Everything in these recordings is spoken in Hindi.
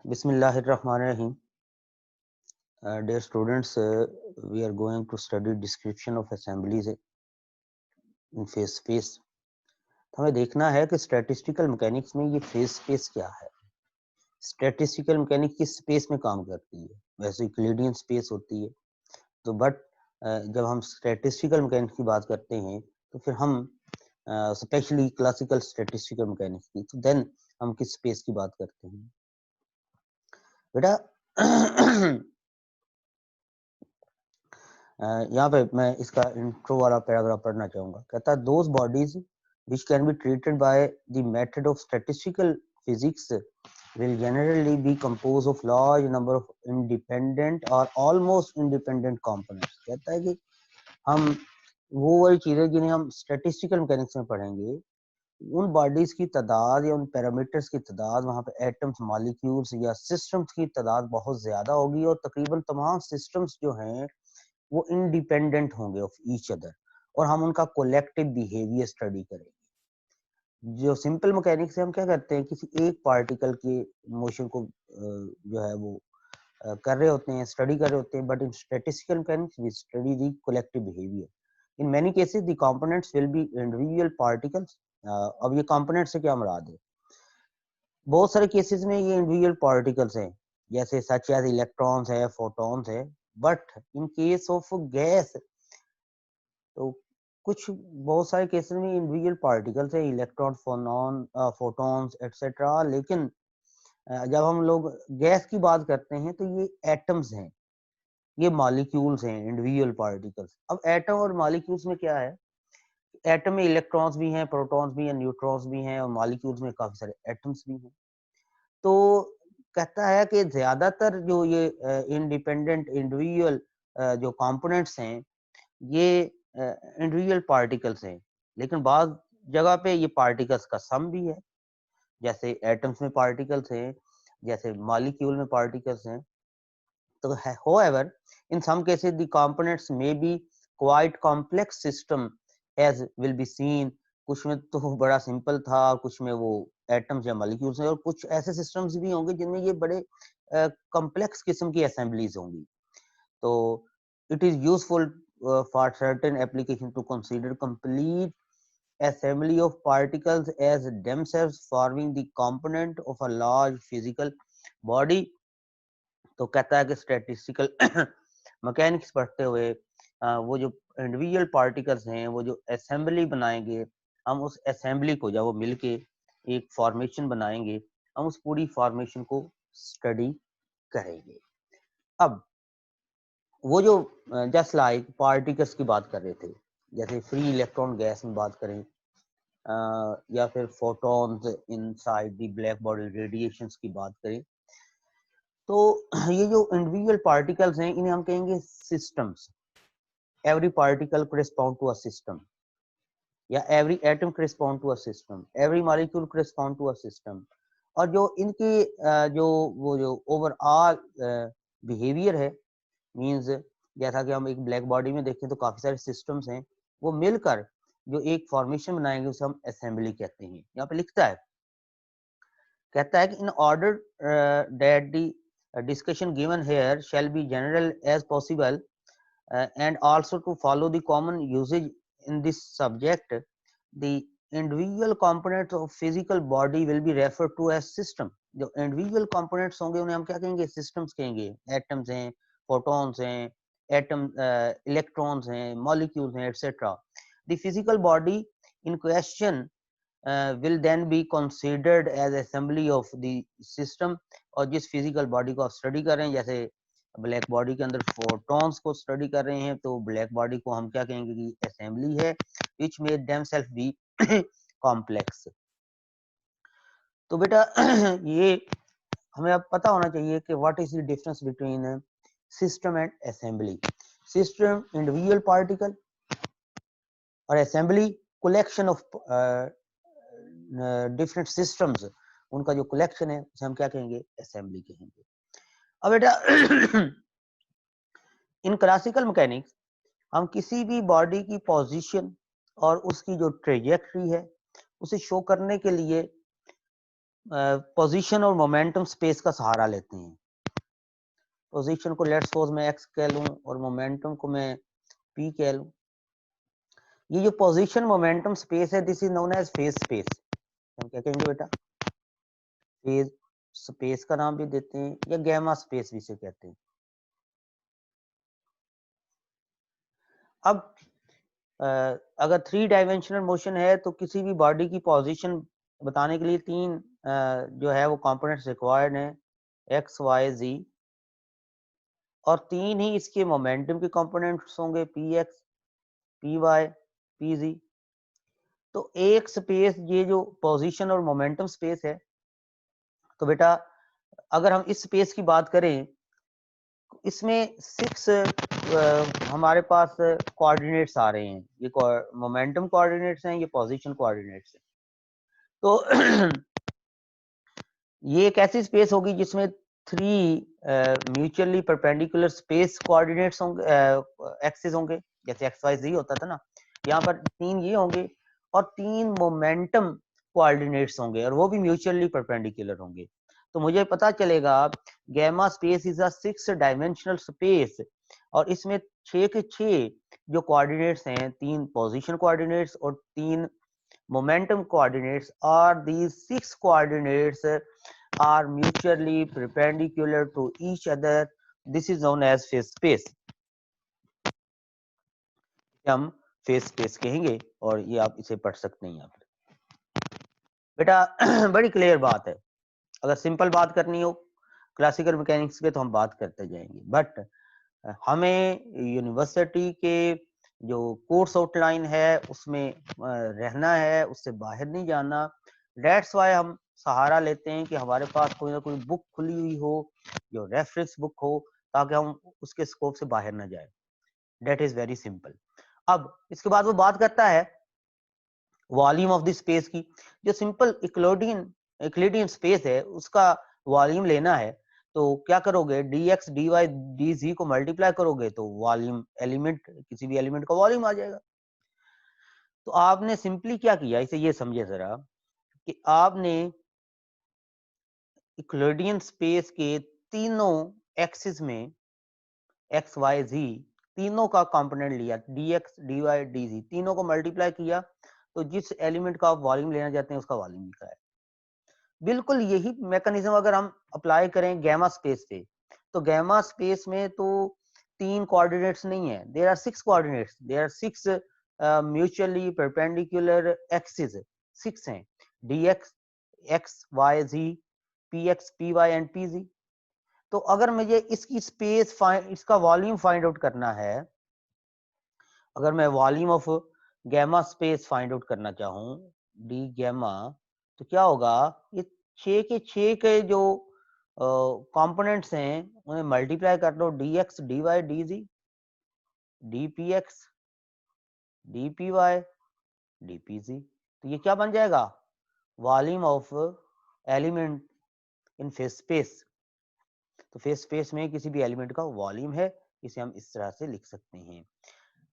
Bismillahirrahmanirrahim. Dear students, we are going to study description of assemblies in phase space. तो हमें देखना है कि स्टैटिस्टिकल मैकेनिक्स में ये फेज स्पेस क्या है। स्टैटिस्टिकल मैकेनिक्स किस स्पेस में काम करती है। वैसे यूक्लिडियन स्पेस होती है, तो बट जब हम स्टैटिस्टिकल मैकेनिक्स की बात करते हैं तो फिर हम स्पेशली क्लासिकल स्टैटिस्टिकल मैकेनिक्स की, तो देन हम किस स्पेस की बात करते हैं बेटा। यहाँ पे मैं इसका इंट्रो वाला पैराग्राफ पढ़ना चाहूंगा। कहता है those bodies which can be treated by the method of statistical physics will generally be composed of large number of independent or almost independent components। कहता है कि हम वो वाली चीजें जिन्हें हम स्टैटिस्टिकल मैकेनिक्स में पढ़ेंगे, उन बॉडीज की तादाद या उन पैरामीटर्स की तादाद, वहां पे एटम्स, मॉलिक्यूल्स या सिस्टम्स की तादाद बहुत ज्यादा होगी और तकरीबन तमाम सिस्टम्स जो हैं वो इंडिपेंडेंट होंगे ऑफ ईच अदर, और हम उनका कोलेक्टिव बिहेवियर स्टडी करेंगे। जो सिंपल मैकेनिक्स से हम क्या करते हैं, किसी एक पार्टिकल के मोशन को जो है वो कर रहे होते हैं, स्टडी कर रहे होते हैं, but in statistical mechanics we study the collective behaviour. In many cases the components will be individual particles. अब ये कंपोनेंट से क्या मुराद है? बहुत सारे केसेस में ये इंडिविजुअल पार्टिकल्स हैं, जैसे सच एज इलेक्ट्रॉन्स है, फोटॉन्स है। But in case of gas, तो कुछ बहुत सारे केसेस में इंडिविजुअल पार्टिकल्स है, इलेक्ट्रॉन, फोटॉन्स एटसेट्रा। लेकिन जब हम लोग गैस की बात करते हैं तो ये एटम्स हैं, ये मॉलिक्यूल्स हैं, इंडिविजुअल पार्टिकल्स। अब एटम और मॉलिक्यूल्स में क्या है, एटम में इलेक्ट्रॉन्स भी हैं, प्रोटॉन्स भी हैं, न्यूट्रॉन्स भी हैं, और मॉलिक्यूल्स में काफी सारे एटम्स भी हैं। तो कहता है कि ज्यादातर जो ये इंडिपेंडेंट इंडिविजुअल जो कंपोनेंट्स हैं, ये इंडिविजुअल पार्टिकल्स हैं। लेकिन बाद जगह पे ये पार्टिकल्स का सम भी है, जैसे एटम्स में पार्टिकल्स हैं, जैसे मॉलिक्यूल में पार्टिकल्स हैं। तो however in some cases the components may be quite complex system as will be seen। कुछ में तो बड़ा सिंपल था, कुछ में वो एटम्स या मॉलिक्यूल्स हैं, और कुछ ऐसे सिस्टम्स भी होंगे जिनमें ये बड़े कॉम्प्लेक्स किस्म की असेंबलीज होंगी। तो it is useful for certain application to consider complete assembly of particles as themselves forming the component of a large physical body। तो कहता है कि स्टैटिस्टिकल मैकेनिक्स पढ़ते हुए वो जो इंडिविजुअल पार्टिकल्स हैं, वो जो असेंबली बनाएंगे, हम उस असेंबली को, जब वो मिलके एक फॉर्मेशन बनाएंगे, हम उस पूरी फॉर्मेशन को स्टडी करेंगे। अब वो जो जस्ट लाइक पार्टिकल्स की बात कर रहे थे, जैसे फ्री इलेक्ट्रॉन गैस में बात करें, या फिर photons inside the black body radiations की बात करें, तो ये जो इंडिविजुअल पार्टिकल्स हैं इन्हें हम कहेंगे systems. Every particle correspond to a system, या every atom correspond to a system, every molecule correspond to a system. और जो इनके जो वो जो ओवरऑल बिहेवियर है, मींस जैसा कि हम एक ब्लैक बॉडी में देखें तो काफी सारे सिस्टम्स हैं, वो मिलकर जो एक फॉर्मेशन बनाएंगे उसे हम असेंबली कहते हैं। यहाँ पे लिखता है, कहता है कि in order that the discussion given here shall be general as possible, and also to follow the common usage in this subject, the individual components of physical body will be referred to as system। जो individual components होंगे उन्हें हम क्या कहेंगे? systems कहेंगे। atoms हैं, photons हैं, atom electrons हैं, molecules हैं, etc। the physical body in question will then be considered as assembly of the system। और जिस फिजिकल बॉडी को आप स्टडी कर रहे हैं, जैसे ब्लैक बॉडी के अंदर फोटॉन्स को स्टडी कर रहे हैं, तो ब्लैक बॉडी को हम क्या कहेंगे कि असेंबली है, which made themselves be complex. तो बेटा ये हमें अब पता होना चाहिए कि what is the difference between system and assembly. System individual particle, और assembly collection of different systems, उनका जो कलेक्शन है उसे हम क्या कहेंगे? असेंबली कहेंगे। अब बेटा इन क्लासिकल मैकेनिक्स हम किसी भी बॉडी की पोजीशन और उसकी जो ट्रेजेक्टरी है उसे शो करने के लिए पोजीशन और मोमेंटम स्पेस का सहारा लेते हैं। पोजीशन को लेट्स सपोज मैं x कह लूं और मोमेंटम को मैं p कह लूं। ये जो पोजीशन मोमेंटम स्पेस है this is known as phase space. हम क्या कहेंगे बेटा, फेज स्पेस का नाम भी देते हैं या गैमा स्पेस भी इसे कहते हैं। अब अगर 3 डायमेंशनल मोशन है तो किसी भी बॉडी की पोजीशन बताने के लिए 3 जो है वो कंपोनेंट्स रिक्वायर्ड हैं, एक्स वाई जी, और 3 ही इसके मोमेंटम के कंपोनेंट्स होंगे, p x p y p z. तो एक स्पेस ये जो पोजीशन और मोमेंटम स्पेस है, तो बेटा अगर हम इस स्पेस की बात करें इसमें 6 हमारे पास कोऑर्डिनेट्स आ रहे हैं। ये मोमेंटम कोऑर्डिनेट्स हैं, ये पोजीशन कोऑर्डिनेट्स हैं। तो ये एक ऐसी स्पेस होगी जिसमें 3 म्यूचुअली परपेंडिकुलर स्पेस कोऑर्डिनेट्स होंगे, एक्सिस होंगे, जैसे एक्स वाई जी होता था ना, यहाँ पर 3 ये होंगे और 3 मोमेंटम कोऑर्डिनेट्स होंगे और वो भी म्यूचुअली परपेंडिकुलर होंगे। तो मुझे पता चलेगा gamma space is a 6 dimensional space और इसमें 6 के 6 जो कोऑर्डिनेट्स हैं, 3 पोजीशन कोऑर्डिनेट्स और 3 momentum coordinates, are these 6 coordinates are mutually perpendicular to each other. This is known as phase space. हम phase space कहेंगे और ये आप इसे पढ़ सकते हैं यहाँ पर बेटा। बड़ी क्लियर बात है। अगर सिंपल बात करनी हो क्लासिकल मैकेनिक्स पे तो हम बात करते जाएंगे, बट हमें यूनिवर्सिटी के जो कोर्स आउटलाइन है उसमें रहना है, उससे बाहर नहीं जाना। दैट्स वाई हम सहारा लेते हैं कि हमारे पास कोई ना कोई बुक खुली हुई हो, जो रेफरेंस बुक हो, ताकि हम उसके स्कोप से बाहर ना जाए। That is very simple. अब इसके बाद वो बात करता है वॉल्यूम ऑफ द स्पेस की। जो सिंपल इक्लिडियन स्पेस है उसका वॉल्यूम लेना है तो क्या करोगे, dx dy dz को मल्टीप्लाई करोगे तो वॉल्यूम एलिमेंट, किसी भी एलिमेंट का वॉल्यूम आ जाएगा। तो आपने सिंपली क्या किया, इसे ये समझे जरा कि आपने इक्लिडियन स्पेस के तीनों एक्सिस में एक्स वाई जी तीनों का कंपोनेंट लिया, dx dy dz तीनों को मल्टीप्लाई किया, तो जिस एलिमेंट का आप वॉल्यूम लेना चाहते हैं उसका वॉल्यूम लिखा है। बिल्कुल यही मैकेनिज्म अगर हम अप्लाई करें गैमा स्पेस पे, तो गैमा स्पेस में तो 3 कोऑर्डिनेट्स नहीं है, there are 6 coordinates, there are 6 mutually perpendicular axis, 6 हैं, dx x y z px py and pz। तो अगर मुझे इसकी स्पेस इसका वॉल्यूम फाइंड आउट करना है, अगर मैं volume of gamma space find out करना चाहूं डी गैमा, तो क्या होगा, ये 6 के जो कंपोनेंट्स हैं उन्हें मल्टीप्लाई कर दो, dx dy dz dpx dpy dpz, तो ये क्या बन जाएगा, volume of element in phase space. तो फेज स्पेस में किसी भी एलिमेंट का वॉल्यूम है, इसे हम इस तरह से लिख सकते हैं।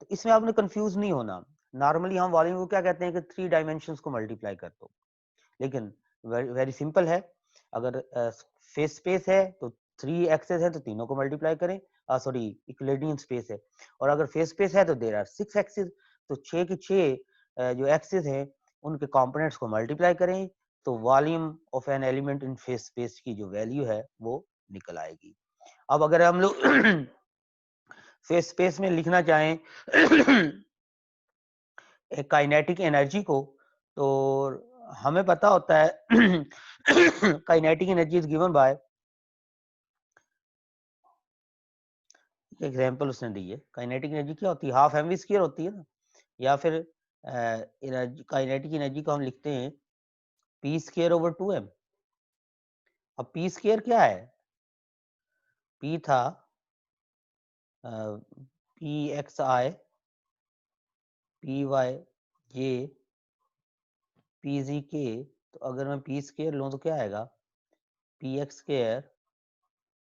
तो इसमें आपने कंफ्यूज नहीं होना। नॉर्मली हम वॉल्यूम को क्या कहते हैं कि 3 डायमेंशंस को मल्टीप्लाई कर दो, लेकिन वेरी सिंपल है। अगर फेज स्पेस है तो 3 एक्सेस है तो तीनों को मल्टीप्लाई करें, सॉरी इक्विलिडियन स्पेस है, और अगर फेज स्पेस है तो देयर आर 6 एक्सेस, तो 6 के 6 जो एक्सेस हैं उनके कंपोनेंट्स को मल्टीप्लाई करें तो volume of an element in phase space की जो वैल्यू है वो निकल आएगी। अब अगर हम लोग फेज स्पेस में लिखना चाहें काइनेटिक एनर्जी को, तो हमें पता होता है kinetic energy is given by, example उसने दी है। काइनेटिक एनर्जी क्या होती है, हाफ एम वी स्क्वायर होती है ना, या फिर एनर्जी, काइनेटिक एनर्जी को हम लिखते हैं पी स्क्वायर ओवर 2m। अब पी स्क्वायर क्या है, पी था p x i p y j p z के, तो अगर मैं पी स्क्वायर लूँ तो क्या आएगा, p x square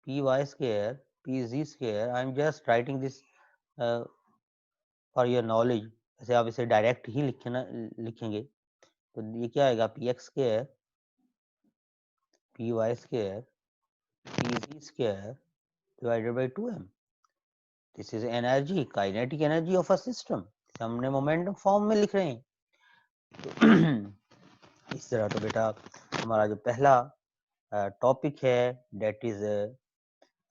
p y square p z square. I am just writing this for your knowledge, ऐसे आप इसे डायरेक्ट ही लिखेंगे तो ये क्या आएगा, p x square py square pz square divided by 2m. This is energy, kinetic energy of a system. हमने मोमेंटम फॉर्म में लिख रहे हैं। तो इस तरह तो बेटा हमारा जो पहला टॉपिक है डेट इज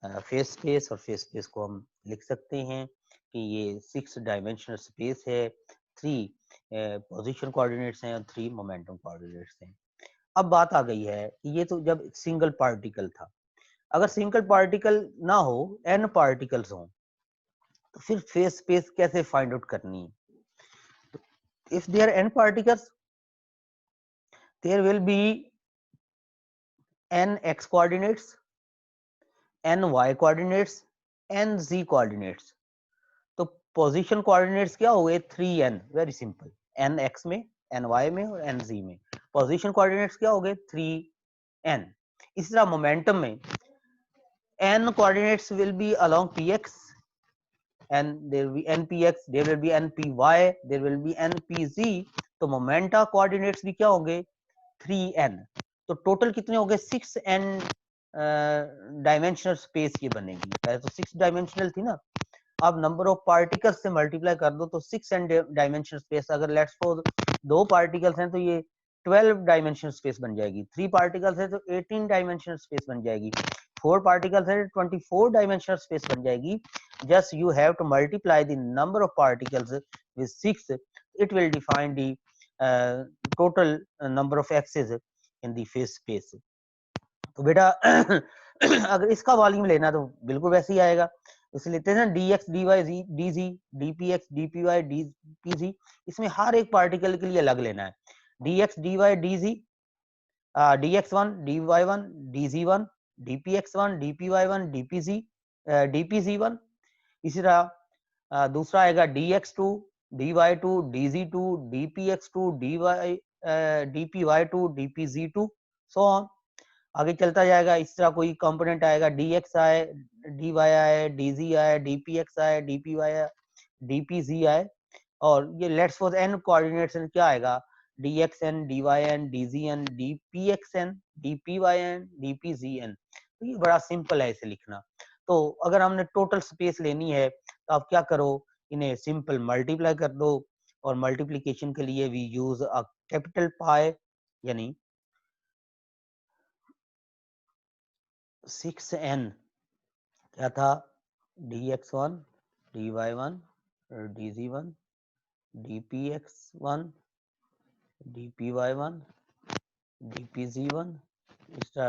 फेस स्पेस, और फेस स्पेस को हम लिख सकते हैं कि ये 6 डायमेंशनल स्पेस है, 3 पोजीशन कोऑर्डिनेट्स हैं और 3 मोमेंटम कोऑर्डिनेट्स हैं। अब बात आ गई है कि ये तो जब सिंगल पार्टिकल था, अगर सिंगल पार्टिकल ना हो, n पार्टिकल्स हों, तो फिर फेस स्पेस कैसे फाइंड आउट करनी है? If there are n particles, there will be n x coordinates, n y coordinates, n z coordinates. तो पोजीशन कोऑर्डिनेट्स क्या हो गए? 3n, very simple, n x में, n y में और n z में। पोजीशन कोऑर्डिनेट्स क्या हो गए? 3n। इसी तरह मोमेंटम में n coordinates will be along px, and there will be npx, there will be npy, there will be npz। तो मोमेंटा कोऑर्डिनेट्स भी क्या होंगे? 3n। तो टोटल कितने हो गए? 6n डायमेंशनल स्पेस ये बनेगी। पहले तो 6 डायमेंशनल थी ना, अब नंबर ऑफ पार्टिकल्स से मल्टीप्लाई कर दो तो 6n डायमेंशनल स्पेस। अगर लेट्स सपोज 2 पार्टिकल्स हैं तो ये 12 डायमेंशनल स्पेस बन जाएगी, 3 पार्टिकल्स है तो 18 डायमेंशनल स्पेस बन जाएगी, 4 पार्टिकल्स है तो 24 डायमेंशनल स्पेस बन जाएगी। Just you have to multiply the number of particles with 6, it will define the total number of axes in the phase space. तो बेटा अगर इसका वॉल्यूम लेना तो बिल्कुल वैसे ही आएगा। इसे लेते हैं ना dx dy dz dpx dpy dpz, इसमें हर एक पार्टिकल के लिए अलग लेना है। dx dy dz dx1 dy1 dz1 dpx1 dpy1 dpz1। इसी तरह दूसरा आएगा dx2 dy2 dz2 dpx2 dpy2 dpz2 so on. आगे चलता जाएगा। इस तरह कोई कंपोनेंट आएगा dx आए, dy आए, dz आए, dpx आए, dpy आए, dpz आए, और ये लेट्स सपोज n कोऑर्डिनेट्स क्या आएगा? dxn dyn dzn dpxn dpyn dpzn। तो ये बड़ा सिंपल है इसे लिखना। तो अगर हमने टोटल स्पेस लेनी है तो आप क्या करो, इन्हें सिंपल मल्टीप्लाई कर दो, और मल्टीप्लिकेशन के लिए वी यूज अ कैपिटल पाई, यानी 6n क्या था? dx1 dy1 dz1 dpx1 dpy1 dpz1, extra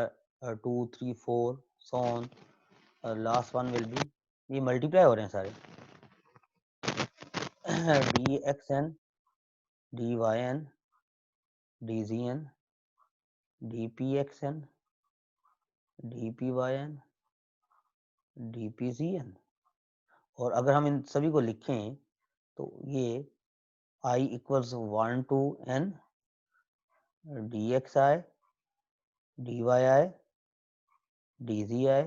2 3 4 so on, last one will be, ये मल्टीप्लाई हो रहे हैं सारे, dxn dyn dzn dpxn dpyn dpzn। और अगर हम इन सभी को लिखें तो ये i equals 1 to n dxi dyi dzi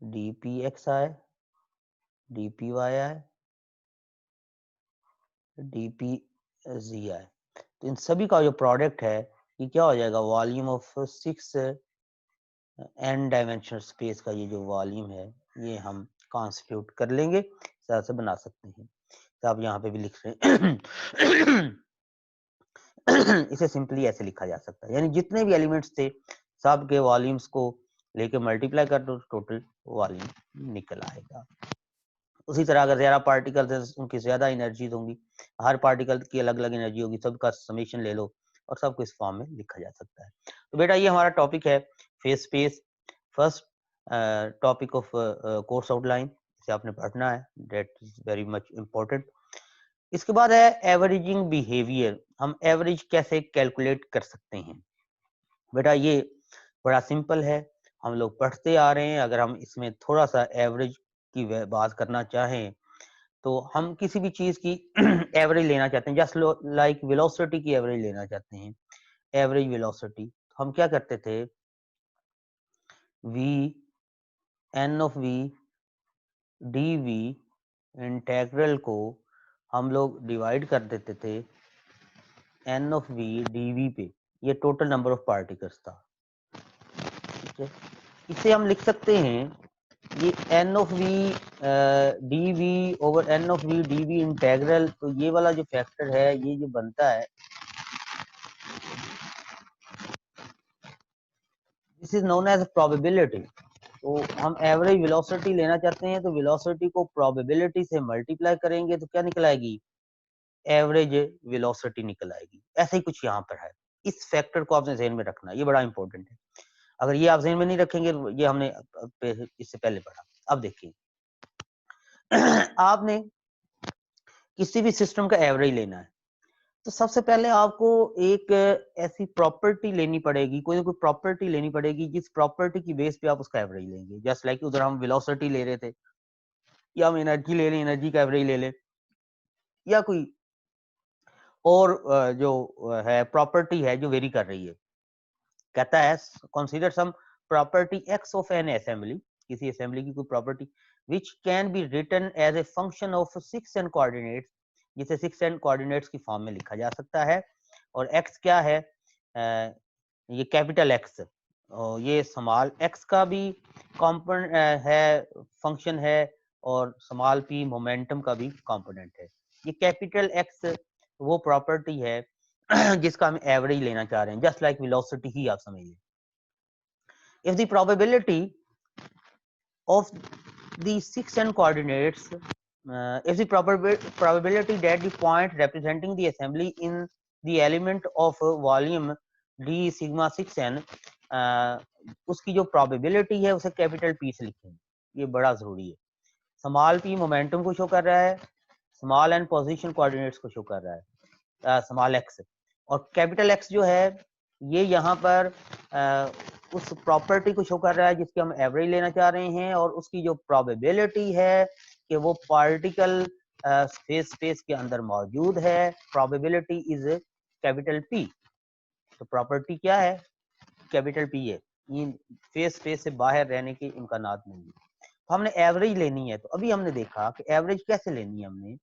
dpxi dpyi dpzi। तो इन सभी का जो प्रोडक्ट है ये क्या हो जाएगा? Volume of 6 n dimensional space का ये जो वॉल्यूम है ये हम कॉन्स्टिट्यूट कर लेंगे, इस तरह से बना सकते हैं। तो आप यहाँ पे भी लिख रहे हैं इसे सिंपली ऐसे लिखा जा सकता है, यानी जितने भी एलिमेंट्स थे सब के वॉल्यूम्स को लेके मल्टीप्लाई कर दो, टोटल वॉल्यूम निकल आएगा। उसी तरह अगर ज्यादा पार्टिकल्स हैं उनकी ज्यादा एनर्जीज होंगी, हर पार्टिकल की अलग अलग एनर्जी होगी, सबका समेशन ले लो और सबको इस फॉर्म में लिखा जा सकता है। तो बेटा ये हमारा टॉपिक है face space, first topic of course outline, इसे आपने पढ़ना है, that is very much important. इसके बाद है एवरेजिंग बिहेवियर, हम एवरेज कैसे कैलकुलेट कर सकते हैं? बेटा ये बड़ा सिंपल है, हम लोग पढ़ते आ रहे हैं। अगर हम इसमें थोड़ा सा एवरेज की बात करना चाहें तो हम किसी भी चीज की एवरेज लेना चाहते हैं, जस्ट लाइक वेलोसिटी की एवरेज लेना चाहते हैं, एवरेज वेलोसिटी, तो हम क्या करते थे? v n of v dv integral को हम लोग डिवाइड कर देते थे n of v dv पे, ये टोटल नंबर ऑफ पार्टिकल्स था। ठीक है, इसे हम लिख सकते हैं ये n of v d v over n of v d v integral. तो ये वाला जो फैक्टर है ये जो बनता है this is known as probability. तो हम एवरेज वेलोसिटी लेना चाहते हैं तो वेलोसिटी को प्रोबेबिलिटी से मल्टीप्लाई करेंगे तो क्या निकल आएगी, एवरेज वेलोसिटी निकल आएगी। ऐसे ही कुछ यहाँ पर है, इस फैक्टर को आपने ध्यान में रखना है, ये बड़ा इंपॉर्टेंट है। अगर ये आप ध्यान में नहीं रखेंगे, ये हमने इससे पहले पढ़ा। अब देखिए आपने किसी भी सिस्टम का एवरेज लेना है तो सबसे पहले आपको एक ऐसी प्रॉपर्टी लेनी पड़ेगी, कोई ना कोई प्रॉपर्टी लेनी पड़ेगी जिस प्रॉपर्टी की बेस पे आप उसका एवरेज लेंगे। जस्ट लाइक उधर हम वेलोसिटी ले रहे थे, या हम एनर्जी ले लें, एनर्जी का एवरेज ले लें, या कोई और जो है प्रॉपर्टी है जो वेरी कर रही है। कहता है consider some property x of an assembly, किसी असेंबली की कोई property which can be written as a function of 6 and coordinates, जिसे 6 एंड कोऑर्डिनेट्स की फॉर्म में लिखा जा सकता है। और एक्स क्या है, ये कैपिटल एक्स, और ये स्मॉल एक्स का भी कॉम्पोनेंट है, फंक्शन है, और स्मॉल पी मोमेंटम का भी कंपोनेंट है। ये कैपिटल एक्स वो प्रॉपर्टी है जिसका हम एवरेज लेना चाह रहे हैं, जस्ट लाइक वेलोसिटी ही आप समझिए। If the probability of the 6 and coordinates if the probability that the point representing the assembly in the element of volume d sigma 6n उसकी जो probability है उसे कैपिटल पी से लिखेंगे, ये बड़ा जरूरी है। स्मॉल पी मोमेंटम को शो कर रहा है, स्मॉल एन पोजीशन कोऑर्डिनेट्स को शो कर रहा है, स्मॉल एक्स, और कैपिटल एक्स जो है ये यहाँ पर उस प्रॉपर्टी को शो कर रहा है जिसकी हम एवरेज लेना चाह रहे हैं, और उसकी जो प्रोबेबिलिटी है कि वो पार्टिकल स्पेस के अंदर मौजूद है, प्रोबेबिलिटी इज कैपिटल पी। तो प्रॉपर्टी क्या है, कैपिटल पी है, ये स्पेस से बाहर रहने के इम्कानात नहीं है। तो हमने एवरेज लेनी है, तो अभी हमने देखा कि एवरेज कैसे लेनी है। हमने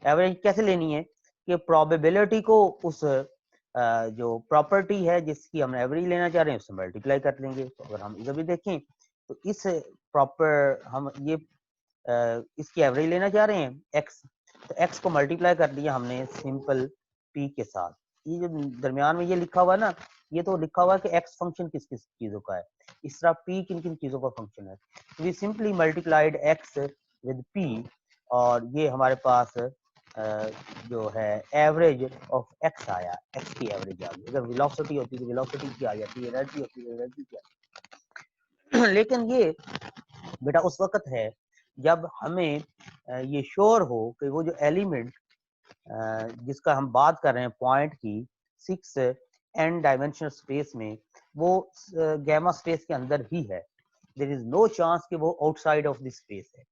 एवरेज कैसे लेनी है कि प्रोबेबिलिटी को उस जो प्रॉपर्टी है जिसकी हम एवरेज लेना चाह रहे हैं उससे मल्टीप्लाई कर लेंगे। तो अगर हम इधर भी देखें तो इस प्रॉपर हम ये इसकी एवरेज लेना चाह रहे हैं एक्स, तो एक्स को मल्टीप्लाई कर दिया हमने सिंपल पी के साथ। ये जो दरमियान में ये लिखा हुआ है ना, ये तो लिखा हुआ है कि एक्स फंक्शन किस किस चीजों का है, इस तरह पी किन किन चीजों का फंक्शन है। We simply multiplied x with p, और ये हमारे पास जो है एवरेज ऑफ एक्स आया, एक्स की एवरेज आ गई। अगर वेलोसिटी होती तो वेलोसिटी की आ जाती है, एनर्जी होती तो एनर्जी की। लेकिन ये बेटा उस वक्त है जब हमें ये श्योर हो कि वो जो एलिमेंट जिसका हम बात कर रहे हैं पॉइंट की 6 एन डायमेंशनल स्पेस में, वो गैमा स्पेस के अंदर ही है। देयर इज नो चांस कि वो आउटसाइड ऑफ दिस स्पेस है,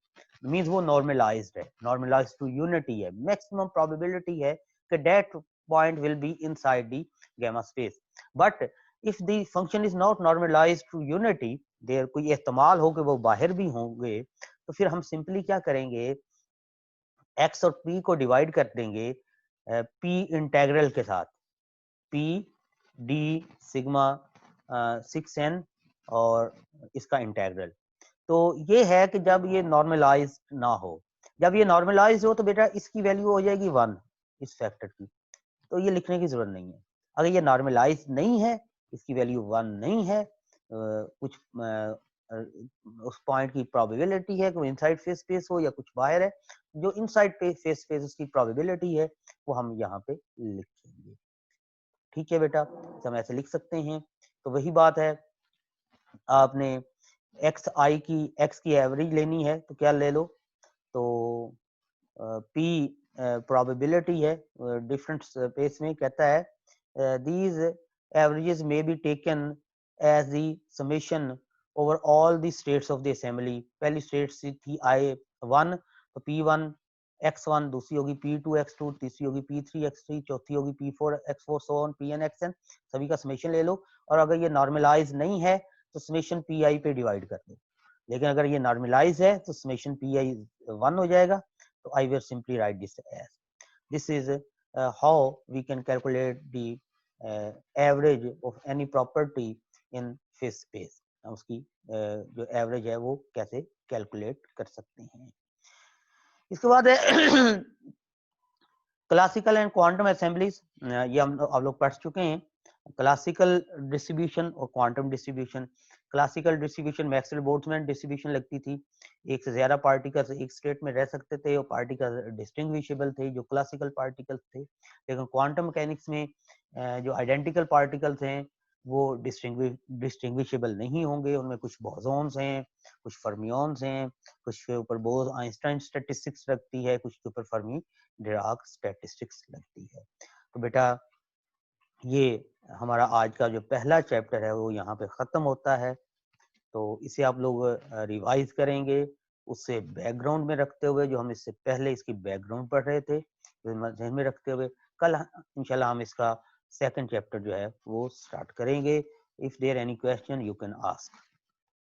मींस वो नॉर्मलाइज्ड है, नॉर्मलाइज्ड टू यूनिटी है। मैक्सिमम प्रोबेबिलिटी है कि that point will be inside the gamma space. But if the function is not normalised to unity, there कोई एहतमाल हो कि वो बाहर भी होंगे, तो फिर हम सिंपली क्या करेंगे, एक्स और पी को डिवाइड कर देंगे पी इंटेग्रल के साथ, पी डी सिग्मा 6n और इसका इंटेग्रल। तो ये है कि जब ये नॉर्मलाइज ना हो, जब ये नॉर्मलाइज हो तो बेटा इसकी वैल्यू हो जाएगी 1 इस फैक्टर की, तो ये लिखने की जरूरत नहीं है। अगर ये नॉर्मलाइज नहीं है, इसकी वैल्यू 1 नहीं है, कुछ उस पॉइंट की प्रोबेबिलिटी है कि वो इनसाइड फेस स्पेस हो या कुछ बाहर है, जो इनसाइड फेस स्पेस उसकी प्रोबेबिलिटी है वो हम यहाँ पे लिखेंगे। ठीक है बेटा, तो हम ऐसे लिख सकते हैं। तो वही बात है, आपने एक्स की एवरेज लेनी है तो क्या ले लो, तो पी प्रोबेबिलिटी है डिफरेंट स्पेस में, कहता है these averages may be taken as the summation over all the states of the assembly. पहली स्टेट थी I1, तो P1 x1, दूसरी होगी P2 x2, तीसरी होगी P3 x3, चौथी होगी P4 x4, so on Pn xn, सभी का समेशन ले लो। और अगर ये नॉर्मलाइज नहीं है तो समेशन Pi पे डिवाइड कर दो, लेकिन अगर ये नॉर्मलाइज है तो समेशन Pi 1 हो जाएगा। So I will simply write this as this is how we can calculate the average of any property in phase space, उसकी जो एवरेज है वो कैसे कैलकुलेट कर सकते हैं। इसके बाद है क्लासिकल एंड क्वांटम असेंबलीज, ये हम आप लोग पढ़ चुके हैं। क्लासिकल डिस्ट्रीब्यूशन और quantum distribution. Classical distribution Maxwell Boltzmann distribution लगती थी, एक से ज्यादा पार्टिकल्स एक स्टेट में रह सकते थे और पार्टिकल डिस्टिंग्विशेबल थे जो क्लासिकल पार्टिकल्स थे। लेकिन क्वांटम मैकेनिक्स में जो आइडेंटिकल पार्टिकल्स हैं वो डिस्टिंग्विशेबल नहीं होंगे, उनमें कुछ बोसॉन्स हैं, कुछ फर्मियंस हैं, कुछ के ऊपर बोस आइंस्टाइन स्टैटिस्टिक्स लगती है, कुछ के ऊपर फर्मी डिराक स्टैटिस्टिक्स लगती है। तो बेटा ये हमारा आज का जो पहला चैप्टर है वो यहाँ पे खत्म होता है, तो इसे आप लोग रिवाइज करेंगे उससे बैकग्राउंड में रखते हुए, जो हम इससे पहले इसकी बैकग्राउंड पढ़ रहे थे ध्यान में रखते हुए कल इंशाल्लाह हम इसका सेकंड चैप्टर जो है वो स्टार्ट करेंगे। If there any question you can ask.